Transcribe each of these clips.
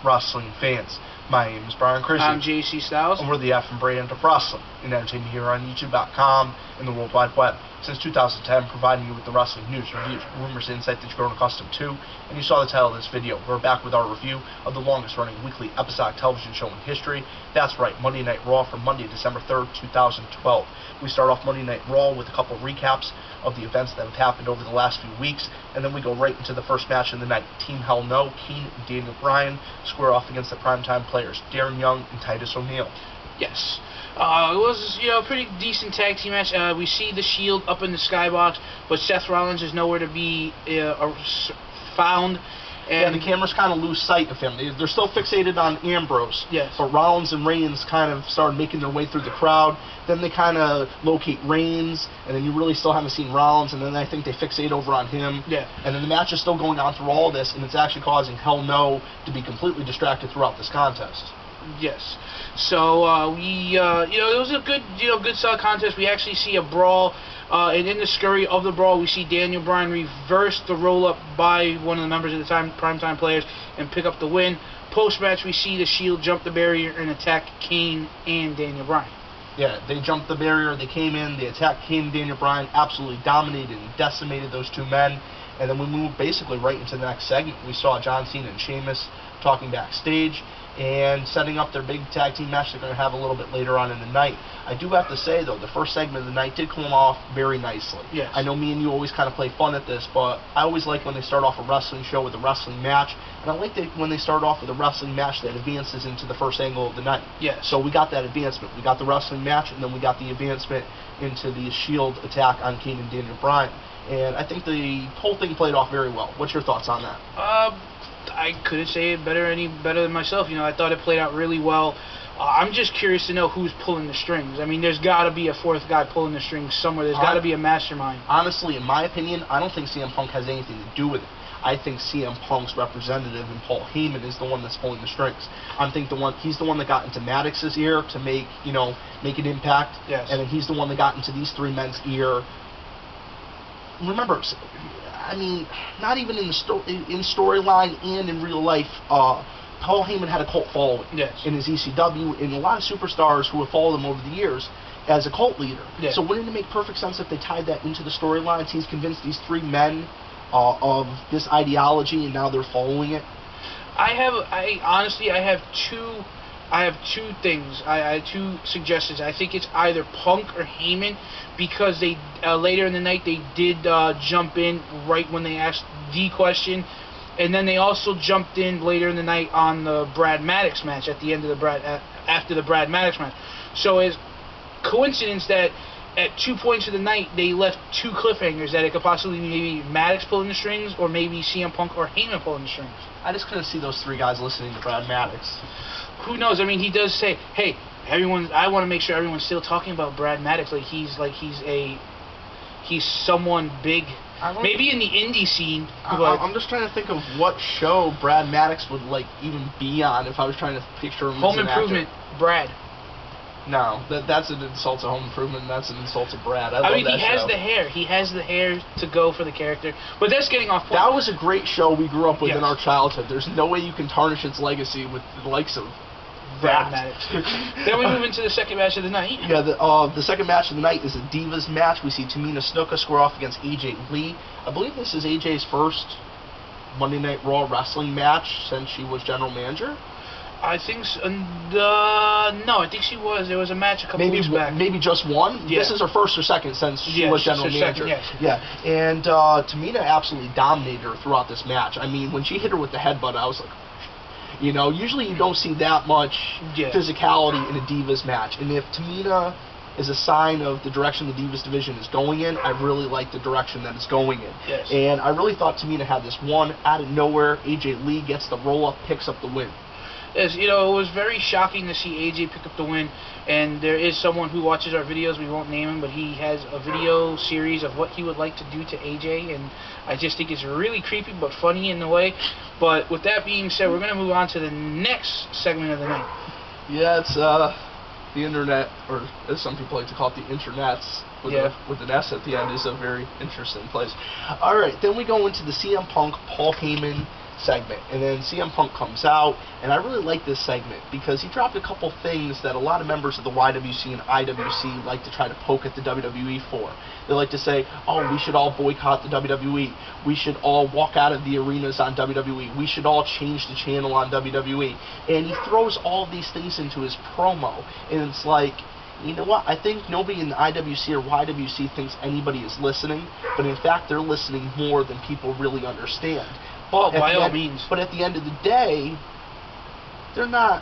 wrestling fans? My name is Brian Chrissy. I'm JC Styles. And we're the F and brand of wrestling and entertainment here on YouTube.com and the World Wide Web. Since 2010, providing you with the wrestling news, reviews, rumors, and insight that you've grown accustomed to. And you saw the title of this video. We're back with our review of the longest running weekly episodic television show in history. That's right, Monday Night Raw for Monday, December 3rd, 2012. We start off Monday Night Raw with a couple of recaps of the events that have happened over the last few weeks, and then we go right into the first match of the night. Team Hell No, Kane and Daniel Bryan square off against the primetime players, Darren Young and Titus O'Neil. Yes. It was, a pretty decent tag team match. We see the Shield up in the skybox, but Seth Rollins is nowhere to be found. And the cameras kind of lose sight of him. They're still fixated on Ambrose. Yes. But Rollins and Reigns kind of started making their way through the crowd. Then they kind of locate Reigns, and then you really still haven't seen Rollins, and then I think they fixate over on him. Yeah. And then the match is still going on through all this, and it's actually causing Hell No to be completely distracted throughout this contest. Yes. So it was a good solid contest. We actually see a brawl, and in the scurry of the brawl, we see Daniel Bryan reverse the roll-up by one of the members of the primetime players and pick up the win. Post-match, we see the Shield jump the barrier and attack Kane and Daniel Bryan. Yeah, they jumped the barrier, they came in, they attacked Kane and Daniel Bryan, absolutely dominated and decimated those two men. And then we moved basically right into the next segment. We saw John Cena and Sheamus talking backstage and setting up their big tag team match they're going to have a little bit later on in the night. I do have to say, though, the first segment of the night did come off very nicely. Yes. I know me and you always kind of play fun at this, but I always like when they start off a wrestling show with a wrestling match, and I like that when they start off with a wrestling match that advances into the first angle of the night. Yes. So we got that advancement. We got the wrestling match, and then we got the advancement into the Shield attack on Kane and Daniel Bryan. And I think the whole thing played off very well. What's your thoughts on that? I couldn't say it any better than myself. I thought it played out really well. I'm just curious to know who's pulling the strings. I mean, there's got to be a fourth guy pulling the strings somewhere. There's got to be a mastermind. Honestly, in my opinion, I don't think CM Punk has anything to do with it. I think CM Punk's representative and Paul Heyman is the one that's pulling the strings. He's the one that got into Maddox's ear to make an impact. Yes. And then he's the one that got into these three men's ear. Remember, I mean, not even in storyline and in real life, Paul Heyman had a cult following. Yes. In his ECW, and a lot of superstars who have followed him over the years as a cult leader. Yes. So wouldn't it make perfect sense if they tied that into the storylines? He's convinced these three men of this ideology, and now they're following it. I have two things. I had two suggestions. I think it's either Punk or Heyman, because they later in the night they did jump in right when they asked the question, and then they also jumped in later in the night on the Brad Maddox match at the end of after the Brad Maddox match. So it's coincidence that at 2 points of the night they left two cliffhangers that it could possibly be maybe Maddox pulling the strings or maybe CM Punk or Heyman pulling the strings. I just couldn't see those three guys listening to Brad Maddox. Who knows? I mean, he does say, "Hey, everyone, I want to make sure everyone's still talking about Brad Maddox. He's someone big, maybe in the indie scene." I'm just trying to think of what show Brad Maddox would even be on if I was trying to picture him. Home as an Improvement, actor. Brad. No, that's an insult to Home Improvement, and that's an insult to Brad. I mean, he has the hair. He has the hair to go for the character. But that's getting off point. That was a great show we grew up with in Yes. our childhood. There's no way you can tarnish its legacy with the likes of Brad Maddox. Then we move into the second match of the night. Yeah, the second match of the night is a Divas match. We see Tamina Snuka square off against AJ Lee. I believe this is AJ's first Monday Night Raw wrestling match since she was general manager. I think so. No, I think she was. There was a match a couple weeks back. Maybe just one? Yeah. This is her first or second since she was general manager. Second, yes. Yeah, and Tamina absolutely dominated her throughout this match. I mean, when she hit her with the headbutt, I was like, usually you don't see that much physicality in a Divas match. And if Tamina is a sign of the direction the Divas division is going in, I really like the direction that it's going in. Yes. And I really thought Tamina had this one out of nowhere. AJ Lee gets the roll-up, picks up the win. Yes, it was very shocking to see AJ pick up the win, and there is someone who watches our videos, we won't name him, but he has a video series of what he would like to do to AJ, and I just think it's really creepy but funny in a way. But with that being said, we're going to move on to the next segment of the night. Yeah, it's the internet, or as some people like to call it, the internets, with an S at the end, is a very interesting place. Alright, then we go into the CM Punk, Paul Heyman segment, and then CM Punk comes out, and I really like this segment because he dropped a couple things that a lot of members of the YWC and IWC like to try to poke at the WWE for. They like to say, oh, we should all boycott the WWE, we should all walk out of the arenas on WWE, we should all change the channel on WWE, and he throws all of these things into his promo, and it's like, you know what, I think nobody in the IWC or YWC thinks anybody is listening, but in fact they're listening more than people really understand. But by all means. But at the end of the day, they're not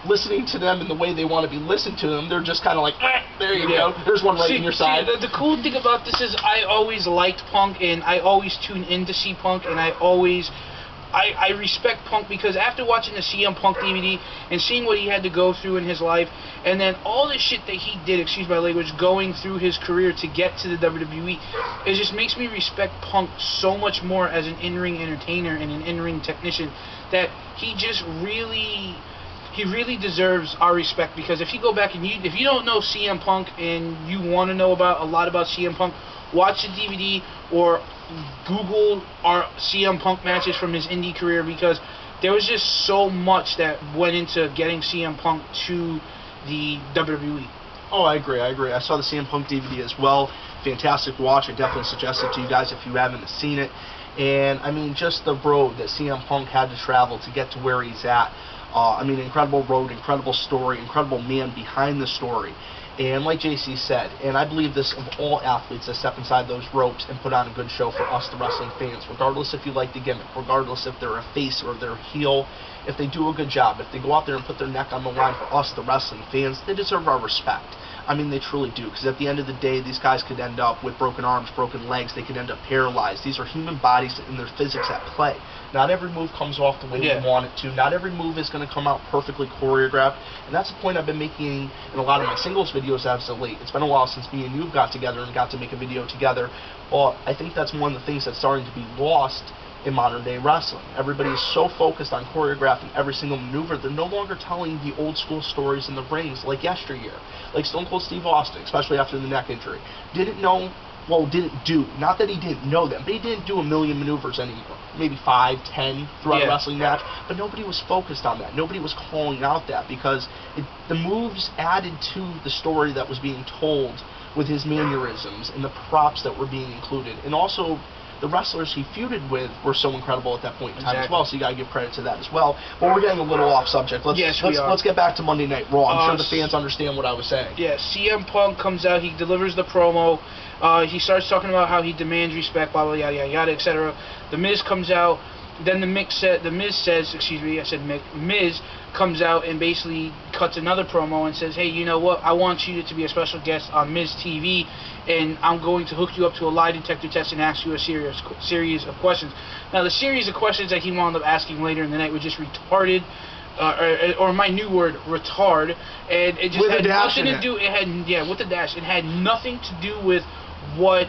listening to them in the way they want to be listened to them. They're just kind of like, there you go, there's one right in your side. The cool thing about this is I always liked Punk, and I always tune in to see Punk, and I respect Punk because after watching the CM Punk DVD and seeing what he had to go through in his life, and then all the shit that he did, excuse my language, going through his career to get to the WWE, it just makes me respect Punk so much more as an in-ring entertainer and an in-ring technician, that he just really deserves our respect. Because if you go back and if you don't know CM Punk and you want to know a lot about CM Punk, watch the DVD or Google our CM Punk matches from his indie career, because there was just so much that went into getting CM Punk to the WWE. Oh, I agree. I saw the CM Punk DVD as well. Fantastic watch. I definitely suggest it to you guys if you haven't seen it. And, I mean, just the road that CM Punk had to travel to get to where he's at. I mean, incredible road, incredible story, incredible man behind the story. And like JC said, and I believe this of all athletes that step inside those ropes and put on a good show for us, the wrestling fans, regardless if you like the gimmick, regardless if they're a face or they're a heel, if they do a good job, if they go out there and put their neck on the line for us, the wrestling fans, they deserve our respect. I mean, they truly do, because at the end of the day, these guys could end up with broken arms, broken legs, they could end up paralyzed. These are human bodies and their physics at play. Not every move comes off the way you want it to. Not every move is going to come out perfectly choreographed, and that's the point I've been making in a lot of my singles videos as of late. It's been a while since me and you got together and got to make a video together, but I think that's one of the things that's starting to be lost in modern day wrestling. Everybody is so focused on choreographing every single maneuver, they're no longer telling the old school stories in the rings like yesteryear. Like Stone Cold Steve Austin, especially after the neck injury, didn't do, not that he didn't know them, but he didn't do a million maneuvers anymore. Maybe 5, 10 throughout a wrestling match, but nobody was focused on that. Nobody was calling out that, because the moves added to the story that was being told with his mannerisms and the props that were being included. And also, the wrestlers he feuded with were so incredible at that point in time as well, so you gotta give credit to that as well. But we're getting a little off subject. Let's get back to Monday Night Raw. I'm sure the fans understand what I was saying. Yeah, CM Punk comes out, he delivers the promo, he starts talking about how he demands respect, blah blah yada yada yada, etc. The Miz comes out. Then the Miz says, excuse me, I said Mick. Miz comes out and basically cuts another promo and says, hey, you know what? I want you to be a special guest on Miz TV, and I'm going to hook you up to a lie detector test and ask you a series of questions. Now, the series of questions that he wound up asking later in the night were just retarded, or my new word, retard, and it just had nothing to do. It had with the dash. It had nothing to do with what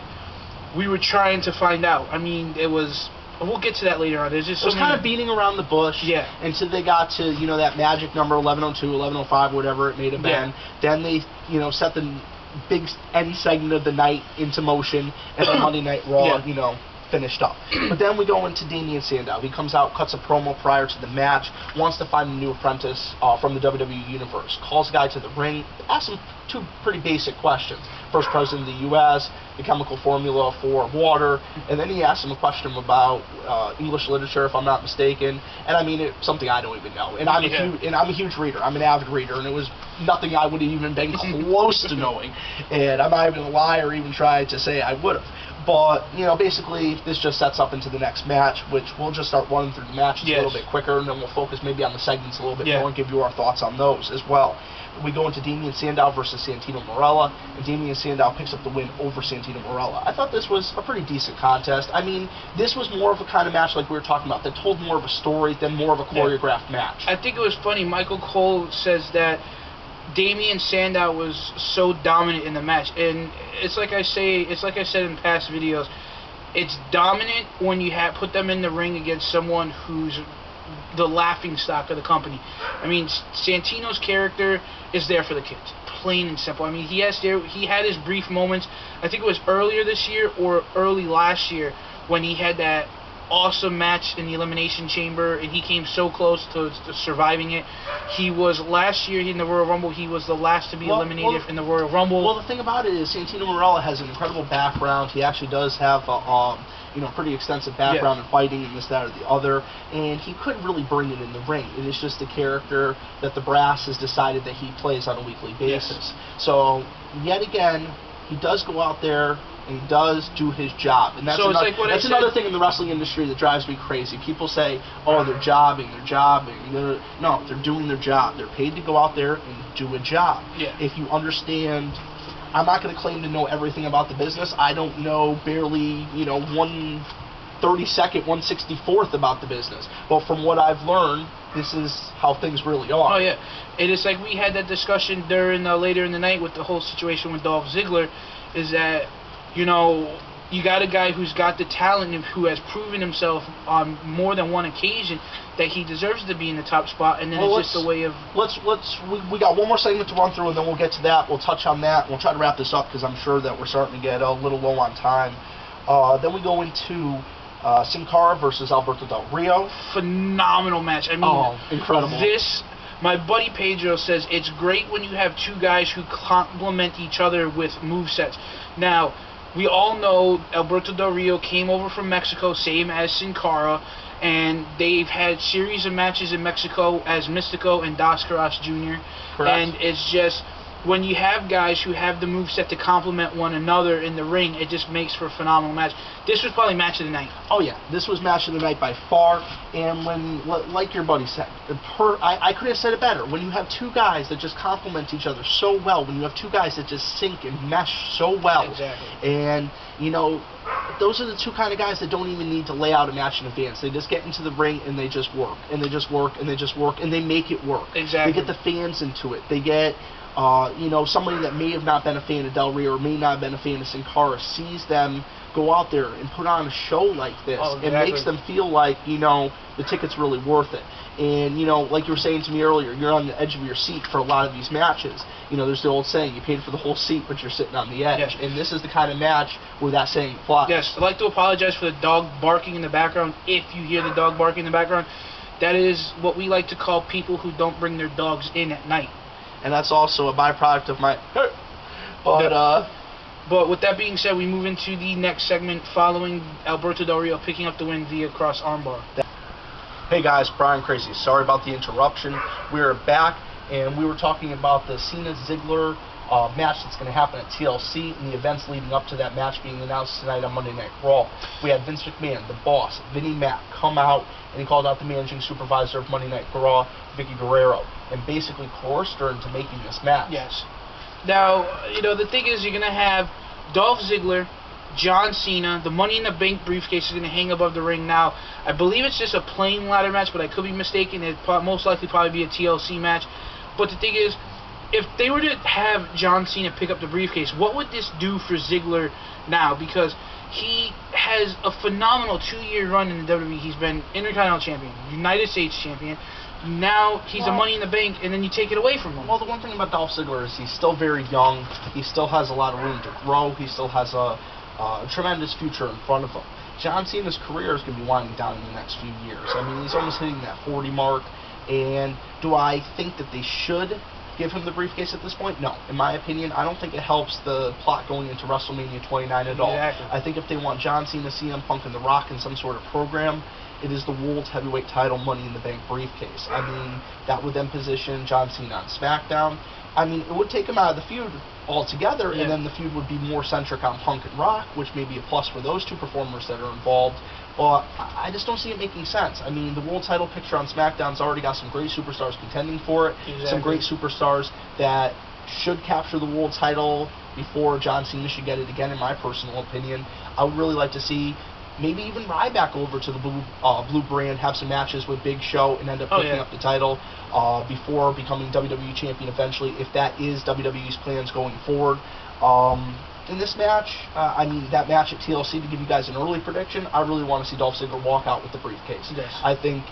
we were trying to find out. I mean, it was. We'll get to that later on. There's just it was kind of beating around the bush until they got to, that magic number 1102, 1105, whatever it may have been. Then they, set the big end segment of the night into motion, and then Monday Night Raw, finished up. But then we go into Damien Sandow. He comes out, cuts a promo prior to the match, wants to find a new apprentice from the WWE Universe. Calls the guy to the ring, asks him 2 pretty basic questions. First president of the U.S., the chemical formula for water, and then he asks him a question about English literature, if I'm not mistaken. And I mean, it's something I don't even know. And I'm a huge reader. I'm an avid reader, and it was nothing I would have even been close to knowing. And I'm not even going to lie or even try to say I would have. But, basically, this just sets up into the next match, which we'll just start running through the matches a little bit quicker, and then we'll focus maybe on the segments a little bit more and give you our thoughts on those as well. We go into Damien Sandow versus Santino Marella, and Damien Sandow picks up the win over Santino Marella. I thought this was a pretty decent contest. I mean, this was more of a kind of match like we were talking about that told more of a story than more of a choreographed match. I think it was funny. Michael Cole says that Damien Sandow was so dominant in the match, and it's like I said in past videos, it's dominant when you put them in the ring against someone who's the laughing stock of the company. I mean, Santino's character is there for the kids, plain and simple. I mean, he had his brief moments. I think it was earlier this year or early last year when he had that awesome match in the Elimination Chamber, and he came so close to surviving it. He was last year in the Royal Rumble. He was the last to be eliminated in the Royal Rumble. Well, the thing about it is Santino Marella has an incredible background. He actually does have pretty extensive background in fighting and this, that, or the other, and he couldn't really bring it in the ring. It is just a character that the brass has decided that he plays on a weekly basis. So, yet again, he does go out there and he does do his job. And that's, so that's another thing in the wrestling industry that drives me crazy. People say, oh, they're jobbing. No, they're doing their job. They're paid to go out there and do a job. Yeah. If you understand, I'm not going to claim to know everything about the business. I don't know barely, 1/32nd, 1/64th about the business. But from what I've learned, this is how things really are. Oh, yeah. It is like we had that discussion during later in the night with the whole situation with Dolph Ziggler, is that, you got a guy who's got the talent and who has proven himself on more than one occasion that he deserves to be in the top spot, and then it's just a way of... We got one more segment to run through, and then we'll get to that. We'll touch on that. We'll try to wrap this up because I'm sure that we're starting to get a little low on time. Then we go into Sin Cara versus Alberto Del Rio. Phenomenal match. I mean, incredible. My buddy Pedro says it's great when you have two guys who complement each other with movesets. Now, we all know Alberto Del Rio came over from Mexico, same as Sin Cara, and they've had series of matches in Mexico as Mystico and Dos Caras Jr. Correct. And it's just, when you have guys who have the moveset to complement one another in the ring, it just makes for a phenomenal match. This was probably match of the night. Oh, yeah. This was match of the night by far. And when, like your buddy said, I couldn't have said it better. When you have two guys that just complement each other so well, when you have two guys that just sync and mesh so well. Exactly. And, those are the two kind of guys that don't even need to lay out a match in advance. They just get into the ring and they just work. And they just work and they just work. And they make it work. Exactly. They get the fans into it. They get... somebody that may have not been a fan of Del Rio or may not have been a fan of Sin Cara sees them go out there and put on a show like this. It makes them feel like, the ticket's really worth it. And, like you were saying to me earlier, you're on the edge of your seat for a lot of these matches. There's the old saying, you paid for the whole seat, but you're sitting on the edge. Yes. And this is the kind of match where that saying applies. Yes, I'd like to apologize for the dog barking in the background. If you hear the dog barking in the background, that is what we like to call people who don't bring their dogs in at night. And that's also a byproduct of my... But with that being said, we move into the next segment following Alberto Del Rio picking up the win via cross armbar. Hey guys, Brian Crazy. Sorry about the interruption. We're back, and we were talking about the Cena-Ziggler match that's going to happen at TLC and the events leading up to that match being announced tonight on Monday Night Raw. We had Vince McMahon, the boss, Vinnie Mac, come out, and he called out the managing supervisor of Monday Night Raw, Vicky Guerrero, and basically coerced her into making this match. Yes. Now, the thing is, you're going to have Dolph Ziggler, John Cena, the Money in the Bank briefcase is going to hang above the ring. Now, I believe it's just a plain ladder match, but I could be mistaken. It'd most likely probably be a TLC match. But the thing is, if they were to have John Cena pick up the briefcase, what would this do for Ziggler now? Because he has a phenomenal 2-year run in the WWE. He's been Intercontinental Champion, United States Champion. Now he's a Money in the Bank, and then you take it away from him. Well, the one thing about Dolph Ziggler is he's still very young. He still has a lot of room to grow. He still has a tremendous future in front of him. John Cena's career is going to be winding down in the next few years. I mean, he's almost hitting that 40 mark. And do I think that they should give him the briefcase at this point? No. In my opinion, I don't think it helps the plot going into WrestleMania 29 at all. Exactly. I think if they want John Cena, CM Punk, and The Rock in some sort of program, it is the World Heavyweight title Money in the Bank briefcase. I mean, that would then position John Cena on SmackDown. I mean, it would take him out of the feud altogether, and then the feud would be more centric on Punk and Rock, which may be a plus for those two performers that are involved. But I just don't see it making sense. I mean, the world title picture on SmackDown's already got some great superstars contending for it. Exactly. Some great superstars that should capture the world title before John Cena should get it again, in my personal opinion. I would really like to see maybe even Ryback over to the Blue Brand, have some matches with Big Show, and end up picking up the title before becoming WWE Champion eventually, if that is WWE's plans going forward. In this match, I mean, that match at TLC, to give you guys an early prediction, I really want to see Dolph Ziggler walk out with the briefcase. Yes. I think,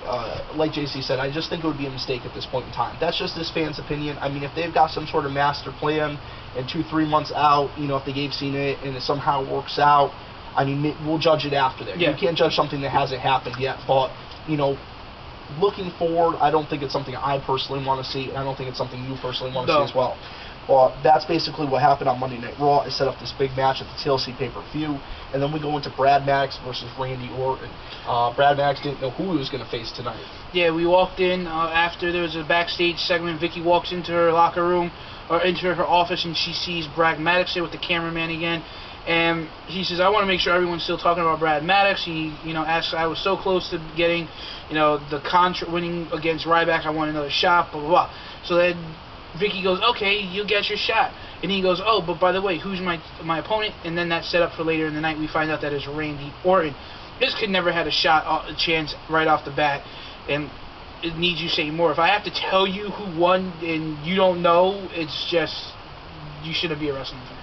like JC said, I just think it would be a mistake at this point in time. That's just this fan's opinion. I mean, if they've got some sort of master plan and 2-3 months out, if they gave Cena it and it somehow works out, I mean, we'll judge it after that. Yeah. You can't judge something that hasn't happened yet, but, you know, looking forward, I don't think it's something I personally want to see, and I don't think it's something you personally want to see as well. Well, that's basically what happened on Monday Night Raw. It set up this big match at the TLC pay-per-view, and then we go into Brad Maddox versus Randy Orton. Brad Maddox didn't know who he was going to face tonight. Yeah, we walked in after there was a backstage segment. Vicky walks into her locker room, or into her office, and she sees Brad Maddox there with the cameraman again. And he says, I want to make sure everyone's still talking about Brad Maddox. He, asks, I was so close to getting, the contract, winning against Ryback. I want another shot, blah, blah, blah. So then Vicky goes, okay, you get your shot. And he goes, oh, but by the way, who's my opponent? And then that's set up for later in the night. We find out that it's Randy Orton. This kid never had a chance right off the bat. And it needs you say more. If I have to tell you who won and you don't know, it's just, you shouldn't be a wrestling fan.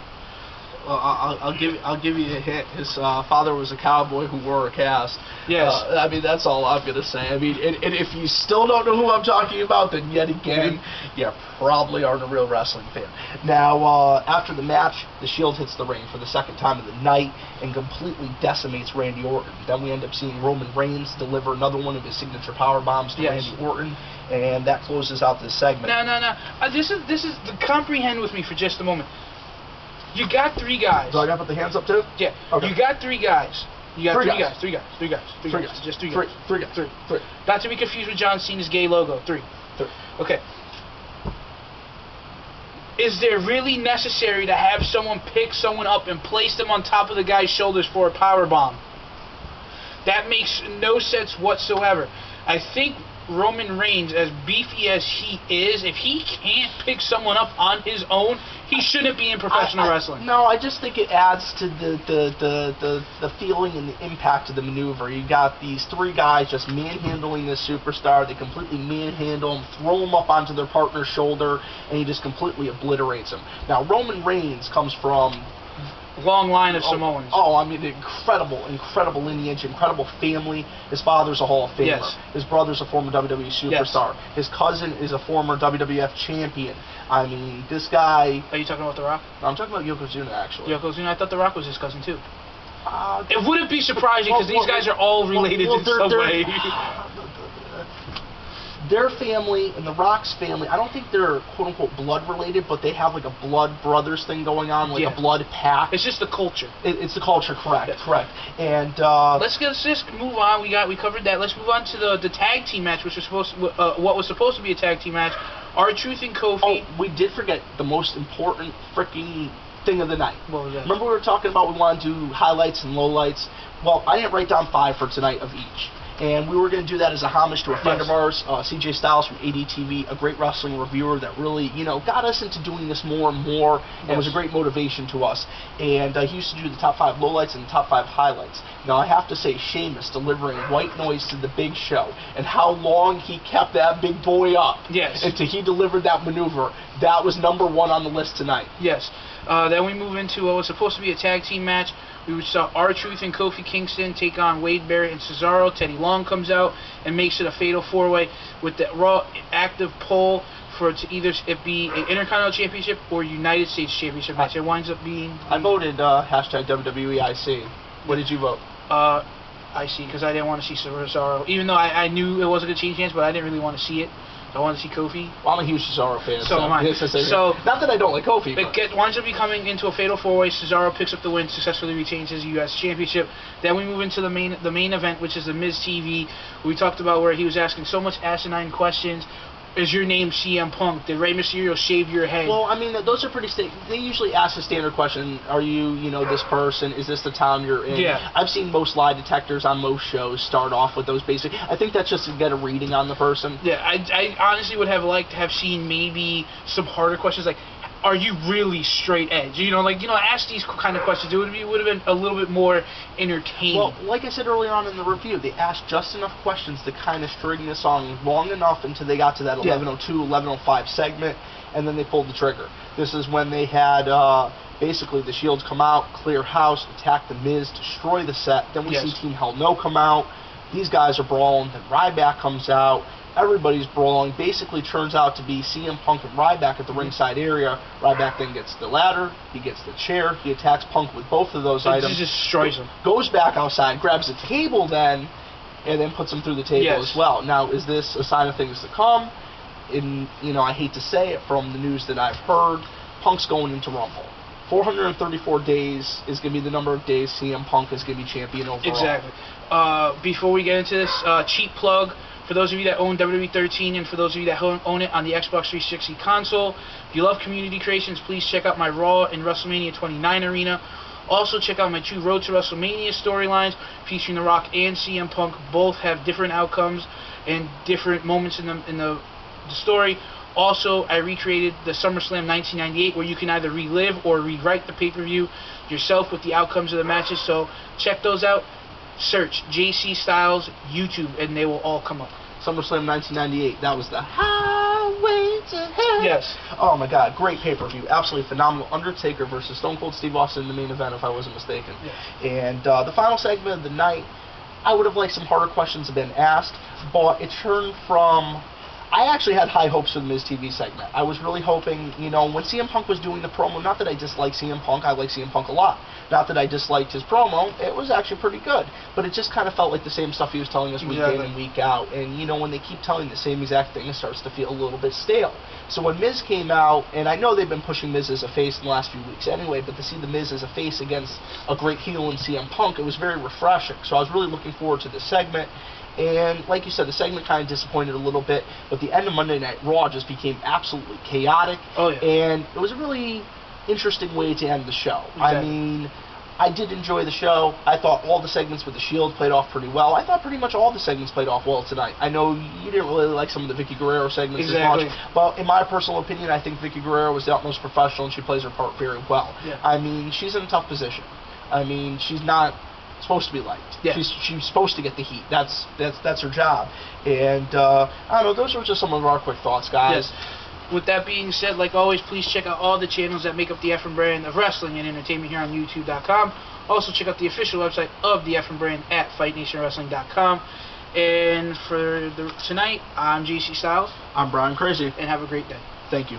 I'll give you a hint. His father was a cowboy who wore a cast. Yes. I mean, that's all I'm gonna say. I mean, and if you still don't know who I'm talking about, then yet again, you probably aren't a real wrestling fan. Now, after the match, the Shield hits the ring for the second time of the night and completely decimates Randy Orton. Then we end up seeing Roman Reigns deliver another one of his signature power bombs to Randy Orton, and that closes out this segment. No. This is comprehend with me for just a moment. You got three guys. So I got to put the hands up too? Yeah. Okay. You got three guys. You got three guys. Just three guys. Not to be confused with John Cena's gay logo. Three. Okay. Is there really necessary to have someone pick someone up and place them on top of the guy's shoulders for a power bomb? That makes no sense whatsoever. I think Roman Reigns, as beefy as he is, if he can't pick someone up on his own, he shouldn't be in professional wrestling. No, I just think it adds to the feeling and the impact of the maneuver. You got these three guys just manhandling this superstar. They completely manhandle him, throw him up onto their partner's shoulder, and he just completely obliterates him. Now, Roman Reigns comes from long line of Samoans. I mean, incredible lineage, incredible family. His father's a Hall of Famer. Yes. His brother's a former WWE superstar. Yes. His cousin is a former WWF champion. I mean, this guy... Are you talking about The Rock? No, I'm talking about Yokozuna, actually. Yokozuna? I thought The Rock was his cousin, too. It wouldn't be surprising, because these guys are all related in some way. Their family and The Rock's family, I don't think they're quote-unquote blood related, but they have like a blood brothers thing going on, like a blood pact. It's just the culture. It's the culture, correct. And let's just move on. We covered that. Let's move on to the tag team match, which was what was supposed to be a tag team match. R-Truth and Kofi. Oh, we did forget the most important freaking thing of the night. What was that? Remember we were talking about we wanted to do highlights and lowlights? Well, I didn't write down 5 for tonight of each. And we were going to do that as a homage to a friend of ours, CJ Styles from ADTV, a great wrestling reviewer that really, got us into doing this more and more, and was a great motivation to us. And he used to do the top 5 lowlights and the top 5 highlights. Now, I have to say, Sheamus delivering white noise to the Big Show, and how long he kept that big boy up until he delivered that maneuver. That was number 1 on the list tonight. Yes. Then we move into what was supposed to be a tag team match. We saw R-Truth and Kofi Kingston take on Wade Barrett and Cesaro. Teddy Long comes out and makes it a fatal 4-way with the Raw active poll for it to either it be an Intercontinental Championship or United States Championship match. It winds up being... I voted hashtag WWE IC. What did you vote? IC, because I didn't want to see Cesaro. Even though I knew it wasn't going to change hands, but I didn't really want to see it. I want to see Kofi. Well, I'm a huge Cesaro fan. So am I. So, not that I don't like Kofi. It winds up becoming into a fatal 4-way. Cesaro picks up the win, successfully retains his U.S. Championship. Then we move into the main event, which is the Miz TV. We talked about where he was asking so much asinine questions. Is your name CM Punk? Did Rey Mysterio shave your head? Well, I mean, those are pretty... They usually ask a standard question. Are you, this person? Is this the town you're in? Yeah. I've seen most lie detectors on most shows start off with those basic... I think that's just to get a reading on the person. Yeah, I honestly would have liked to have seen maybe some harder questions like, are you really straight edge? Ask these kind of questions. It would have been a little bit more entertaining. Well, like I said earlier on in the review, they asked just enough questions to kind of string this on long enough until they got to that 11:02, 11:05 segment, and then they pulled the trigger. This is when they had basically the Shields come out, clear house, attack the Miz, destroy the set. Then we see Team Hell No come out. These guys are brawling. Then Ryback comes out. Everybody's brawling. Basically turns out to be CM Punk and Ryback at the ringside area. Ryback then gets the ladder, he gets the chair, he attacks Punk with both of those items. He just destroys him. Goes back outside, grabs a table then, and then puts him through the table as well. Now, is this a sign of things to come? I hate to say it, from the news that I've heard, Punk's going into Rumble. 434 days is going to be the number of days CM Punk is going to be champion overall. Exactly. Before we get into this, cheap plug, for those of you that own WWE 13 and for those of you that own it on the Xbox 360 console, if you love community creations, please check out my Raw and WrestleMania 29 arena. Also, check out my 2 Road to WrestleMania storylines featuring The Rock and CM Punk. Both have different outcomes and different moments in the story. Also, I recreated the SummerSlam 1998, where you can either relive or rewrite the pay-per-view yourself with the outcomes of the matches. So check those out. Search JC Styles YouTube, and they will all come up. SummerSlam 1998. That was the highway to hell. Yes. Oh my God, great pay-per-view, absolutely phenomenal. Undertaker versus Stone Cold Steve Austin in the main event, if I wasn't mistaken. Yeah. And the final segment of the night, I would have liked some harder questions have been asked, but it turned from. I actually had high hopes for the Miz TV segment. I was really hoping, when CM Punk was doing the promo, not that I dislike CM Punk, I like CM Punk a lot. Not that I disliked his promo, it was actually pretty good. But it just kind of felt like the same stuff he was telling us week in and week out. And, when they keep telling the same exact thing, it starts to feel a little bit stale. So when Miz came out, and I know they've been pushing Miz as a face in the last few weeks anyway, but to see the Miz as a face against a great heel in CM Punk, it was very refreshing. So I was really looking forward to this segment. And like you said, the segment kind of disappointed a little bit, but the end of Monday Night Raw just became absolutely chaotic. Oh, yeah. And it was a really interesting way to end the show. Exactly. I mean, I did enjoy the show. I thought all the segments with the Shield played off pretty well. I thought pretty much all the segments played off well tonight. I know you didn't really like some of the Vicky Guerrero segments as much, but in my personal opinion, I think Vicky Guerrero was the utmost professional, and she plays her part very well. Yeah. I mean, she's in a tough position. I mean, she's not supposed to be liked. Yeah. She's supposed to get the heat. That's her job. And I don't know, those were just some of our quick thoughts, guys. Yes. With that being said, like always, please check out all the channels that make up the Efren brand of wrestling and entertainment here on YouTube.com. Also, check out the official website of the Efren brand at FightNationWrestling.com. And for tonight, I'm JC Styles. I'm Brian Crazy. And have a great day. Thank you.